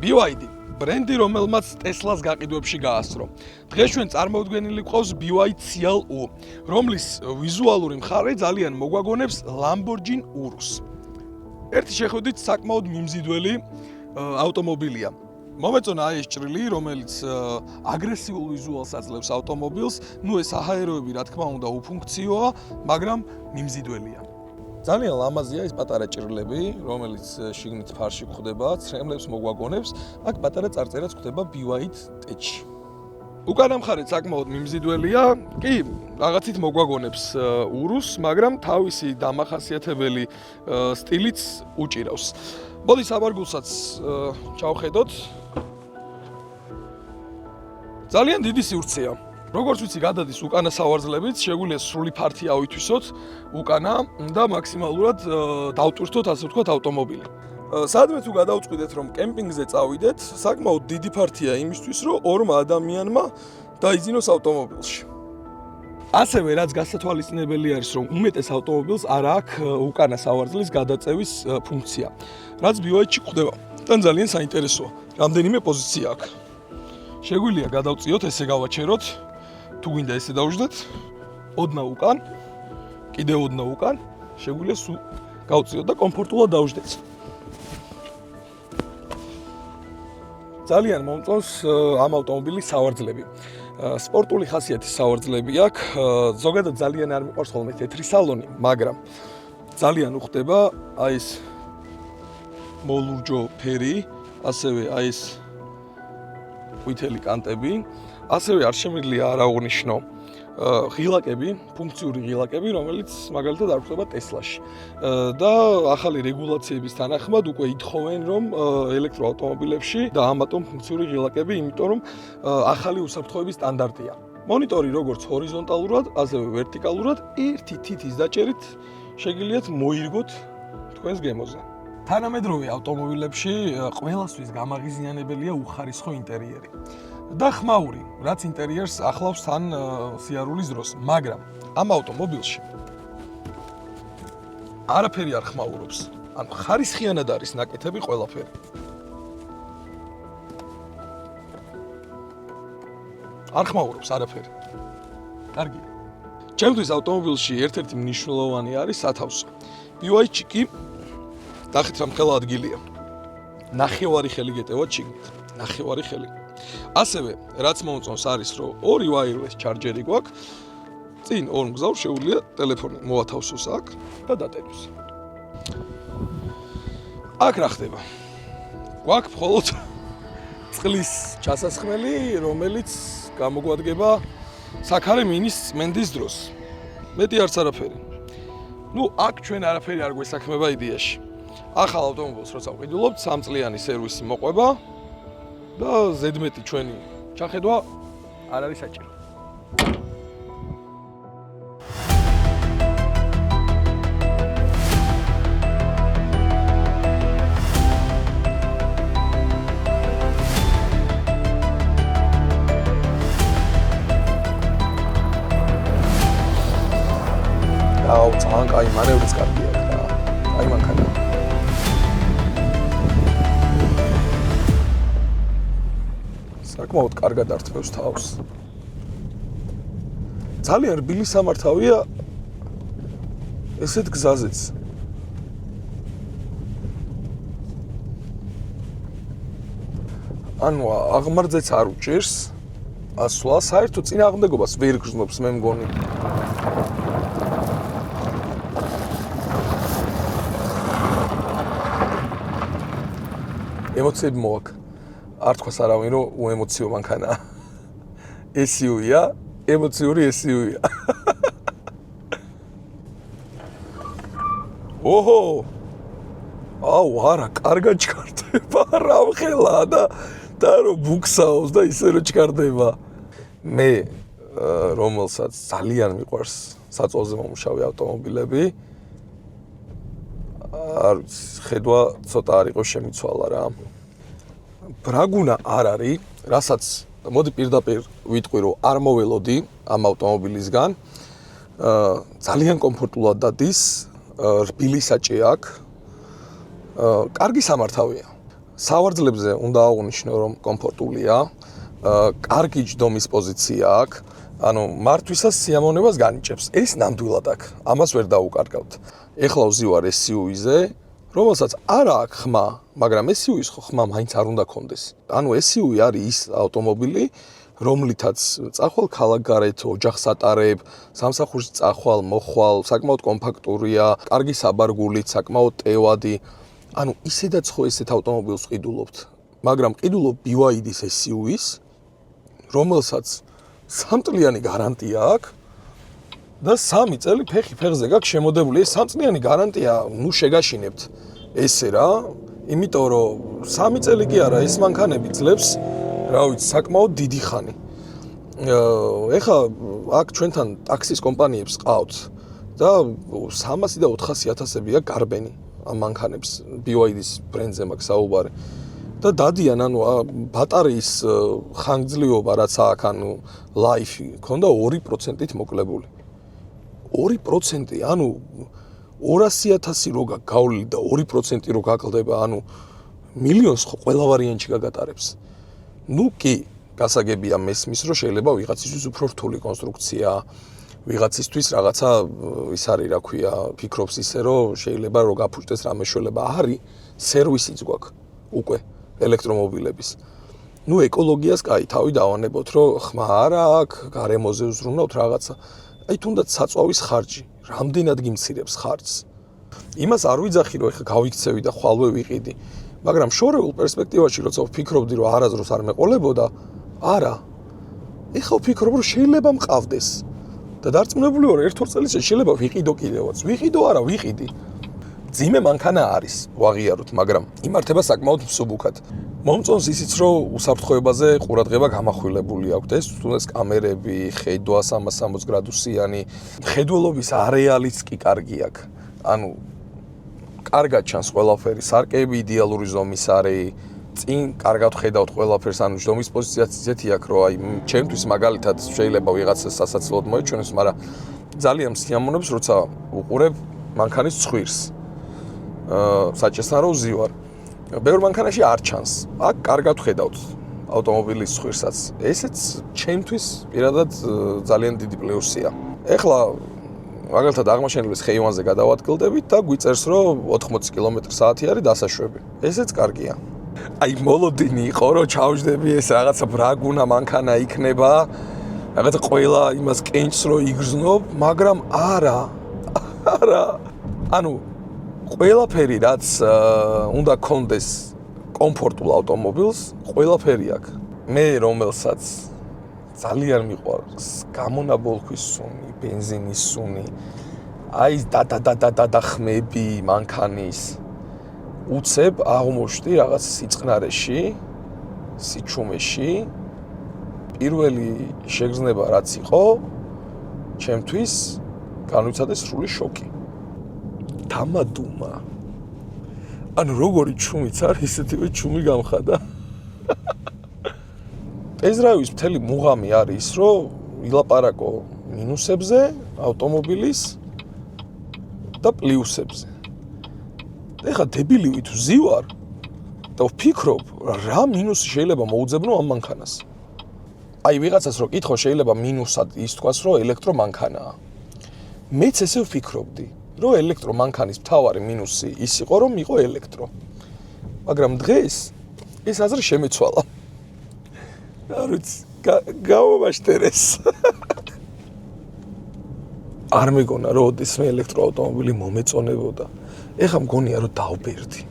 BYD ბრენდი, რომელმაც Tesla-ს გაყიდვებში გაასწრო. დღეს ჩვენ წარმოუდგენელი გვყავს BYD CLU, რომლის ვიზუალური მხარე ძალიან მოგვაგონებს Lamborghini Urus. ერთი შეხვედრით საკმაოდ მიმზიდველი ავტომობილია. მომეწონა ეს ჭრილი, რომელიც აგრესიულ ვიზუალს აძლევს ავტომობილს, ეს აჰაეროები რა თქმა უნდა უფუნქციოა, მაგრამ მიმზიდველია. ძალიან ლამაზია ეს პატარა ჭრილები, რომელიც შიგნით ფარში გვხვდება, ცრემლებს მოგვაგონებს, აქ პატარა წარწერაც გვხვდება BYD ტეჩი. უკანა მხარე საკმაოდ მიმზიდველია, კი, რაღაცით მოგვაგონებს Urus, მაგრამ თავისი დამახასიათებელი სტილიც უჭირავს. მოდი საბარგულსაც ჩავხედოთ. ძალიან დიდი სივრცეა. როგორც ვიცი, გადადის უკანა სავარძლებიც, შეგვიძლია სრული ფართი ავითვისოთ უკანა და მაქსიმალურად დავტვირთოთ, ასე ვთქვათ, ავტომობილი. სადმე თუ გადავწყვიტეთ, რომ კემპინგზე წავიდეთ, საკმაოდ დიდი ფართია იმისთვის, რომ ორმა ადამიანმა დაიძინოს ავტომობილში. ასევე რაც გასათვალისწინებელი არის, რომ უმეტეს ავტომობილს არ აქვს უკანა სავარძლის გადაწევის ფუნქცია, რაც BYD-ში გვხვდება. და ძალიან საინტერესოა. რამდენიმე პოზიცია აქვს. შეგვიძლია გადავწიოთ, ესე გავაჩეროთ. თუ გვინდა ესე დავждეთ. ოდნავ უკან, კიდევ ოდნავ უკან, შეგვიძლია სულ გავწიოთ და კომფორტულად დავждეთ. ძალიან მომწონს ამ ავტომობილის სავარძლები. სპორტული ხასიათის სავარძლები აქვს, ზოგადად ძალიან არ მიყვარს ხოლმე თეთრი სალონი, მაგრამ ძალიან უხდება აი ეს მოლურჯო ფერი, ასევე აი ეს ყვითელი კანტები, ასევე არ შემიძლია არ აღვნიშნო ღილაკები, ფუნქციური ღილაკები, რომელიც მაგალითად არ გვხვდება Tesla-ში. და ახალი რეგულაციების თანახმად უკვე ითხოვენ, რომ ელექტროავტომობილებში და ამატომ ფუნქციური ღილაკები, იმიტომ რომ ახალი უსაფრთხოების სტანდარტია. მონიტორი როგორც ჰორიზონტალურად, ასევე ვერტიკალურად ერთი თითის დაჭერით შეგიძლიათ მოირგოთ თქვენს გემოზე. თანამედროვე ავტომობილებში ყველასთვის გამაღიზიანებელია უხარისხო ინტერიერი. და ხმაური, რაც ინტერიერს ახლავს თან სიარულის დროს, მაგრამ ამ ავტომობილში არაფერი არ ხმაურობს. ანუ ხარისხიანად არის ნაკეთები ყველაფერი. არ ხმაურობს არაფერი. კარგია. ჩემთვის ავტომობილში ერთ-ერთი მნიშვნელოვანი არის სათავსო. BYD-ში კი ნახეთ რა მხელა ადგილია. ნახევარი ხელი გეტევათ შიგნით. ნახევარი ხელი. ასევე, რაც მომწონს არის, რომ ორი wireless charger-ი გვაქვს. წინ ორ მგზავრს შეუძლია ტელეფონი მოათავსოს აქ და დატენოს. აქ რა ხდება? გვაქვს მხოლოდ წყლის ჩასასხმელი, რომელიც გამოგვადგება საქარე მინის წმენდის დროს. მეტი არც არაფერი. აქ ჩვენ არაფერი არ გვესაქმება იდეაში. ახალ ავტომობილს როცა ვყიდულობთ, 3 წლიანი სერვისი მოყვება და ზედმეტი ჩვენი ჩახედვა არ არის საჭირო. ძალიან კაი მანევრიც კარგია და აი მანქანა. საკმაოდ კარგად ართმევს თავს. ძალიან რბილი სამართავია ესეთ გზაზეც. ანუ აღმართზეც არ უჭირს ასვლა, საერთოდ წინააღმდეგობას ვერ გრძნობს, მე მგონი. ემოციები მოაქვს. არ თქვას არავინ, რომ უემოციო მანქანაა. SUV-ია, ემოციური SUV-ია. ოჰო! აუ, არა, კარგად ჩქარდება, რა მხელაა და რომ ბუქსაოს და ისე რომ ჩქარდება. მე რომელსაც ძალიან მიყვარს საწოლზე მომუშავე ავტომობილები, არ ხედვა ცოტა არ იყო შემიცვალა რა. ბრაგუნა არ არის, რასაც მოდი პირდაპირ ვიტყვი, რომ არ მოველოდი ამ ავტომობილისგან. ძალიან კომფორტულად დადის, რბილი საჭე აქვს. კარგი სამართავია. სავარძლებზე უნდა აღვნიშნო, რომ კომფორტულია, კარგი ჯდომის პოზიცია აქვს, ანუ მართვისას სიამოვნებას განიჭებს. ეს ნამდვილად აქვს, ამას ვერ დაუკარგავთ. ეხლა ვზივარ SUV-ზე, რომელსაც არ აქვს ხმა, მაგრამ SUV-ის ხმა მაინც არ უნდა კონდეს. ანუ SUV არის ის ავტომობილი, რომლითაც წახვალ ქალაქგარეთ, ოჯახს ატარებ, სამსახურში წახვალ, მოხვალ, საკმაოდ კომპაქტურია, კარგი საბარგულით, საკმაოდ ტევადი. ანუ ისედაც ხო ესეთ ავტომობილს ყიდულობთ, მაგრამ ყიდულობ BYD-ის SUV-ის, რომელსაც 3 წლიანი გარანტია აქვს და 3 წელი ფეხი ფეხზე გაქვს შემოდებული. ეს 3 წლიანი გარანტია, ნუ შეგაშინებთ ესე რა, იმიტომ რომ 3 წელი კი არა, ეს მანქანები ძლებს, რა ვიცი, საკმაოდ დიდი ხანი. ეხლა აქ ჩვენთან ტაქსის კომპანიებს ყავთ და 300 და 400.000-ია გარბენი ამ მანქანებს, BYD-ის ბრენდზე მაქვს საუბარი. და დადიან, ანუ ბატარეის ხანგრძლივობა რაც აქვს, ანუ ლაიფი, ქონდა 2%-ით მოკლებული. 2%, ანუ 200.000 რო გავლილი და 2% რო გაკლდება, ანუ მილიონს ხო ყველა ვარიანტში გაგატარებს. ნუ კი, გასაგებია მესმის, რომ შეიძლება ვიღაცისთვის უფრო რთული კონსტრუქცია, ვიღაცისთვის რაღაცა ის არის, რა ქვია, ფიქრობს ისე, რომ შეიძლება რო გაფუჭდეს რამე შეიძლება. არის სერვისიც გვაქვს უკვე ელექტრომობილების. ნუ ეკოლოგიას კაი თავი დავანებოთ, რომ ხმა არა აქვს, გარემოზე ვზრუნავთ რაღაცა. აი თუნდაც საწვავის ხარჯი, რამდენად გიმცირებს ხარჯს. იმას არ ვიძახი, რომ ეხლა გავიქცევი და ხვალვე ვიყიდი, მაგრამ შორეულ პერსპექტივაში როცა ვფიქრობდი, რომ არასდროს არ მეყოლებოდა, არა. ეხლა ვფიქრობ, რომ შეიძლება მყავდეს. და დარწმუნებული ვარ, 1-2 წელიწადში შეიძლება ვიყიდო კიდევაც. ვიყიდო არა, ვიყიდი. ძიმე მანქანა არის, ვაღიაროთ, მაგრამ იმართება საკმაოდ მსუბუქად. მომწონს ისიც, რომ უსაფრთხოებაზე ყურადღება გამახვილებული აქვს. ეს თუნდაც კამერები, ხედვა 360 გრადუსიანი, ხედველობის არეალიც კი კარგი აქვს. ანუ კარგად ჩანს ყველაფერი, სარკეები იდეალური ზომის არის, წინ კარგად ხედავთ ყველაფერს, ანუ ჯდომის პოზიციაც ისეთი აქვს, რომ აი ჩემთვის მაგალითად შეიძლება ვიღაცას სასაცილოდ მოეჩვენოს, მაგრამ ძალიან სიამოვნებს, როცა უყურებ მანქანის ცხვირს. საჭესთან რო ვზივარ. ბევრ მანქანაში არ ჩანს. აქ კარგად ხედავთ ავტომობილის ცხვირსაც. ესეც ჩემთვის პირადად ძალიან დიდი პლუსია. ეხლა მაგალითად აღმაშენებლის ხეივანზე გადავადგილდებით და გვიწერს, რომ 80 კმ/სთ არის დასაშვები. ესეც კარგია. აი მოლოდინი იყო, რომ ჩავჯდები ეს რაღაცა ბრაგუნა მანქანა იქნება, რაღაცა ყველა იმას კენჭს რო იგრძნობ, მაგრამ არა. ანუ ყველაფერი რაც უნდა კონდეს კომფორტულ ავტომობილს, ყველაფერი აქვს. მე რომელსაც ძალიან მიყვარს გამონაბოლქვის სუნი, ბენზინის სუნი, აი და ხმები მანქანის უცებ აღმოჩნდი რაღაც სიწყნარეში, სიჩუმეში. პირველი შეგრძნება რაც იყო, ჩემთვის განვიცადა სრული შოკი. დამადუმა. ანუ როგორი ჩუმიც არის, ისეთივე ჩუმი გამხადა. ტეზდრაივის მთელი მუღამი არის ის, რომ ვილაპარაკო მინუსებზე ავტომობილის და პლუსებზე. ეხლა დებილივით ვზივარ და ვფიქრობ, რა მინუსი შეიძლება მოუძებნო ამ მანქანას. აი ვიღაცას რო კითხო, შეიძლება მინუსად ის თქვას, რომ ელექტრომანქანაა. მეც ესე ვფიქრობდი, რომ ელექტრომანქანის მთავარი მინუსი ის იყო, რომ იყო ელექტრო. მაგრამ დღეს ეს აზრი შემეცვალა. არ ვიცი, გავამაშტერეს. არ მეგონა, რომ ოდესმე ელექტროავტომობილი მომეწონებოდა. ეხლა მგონია, რომ დავბერდი.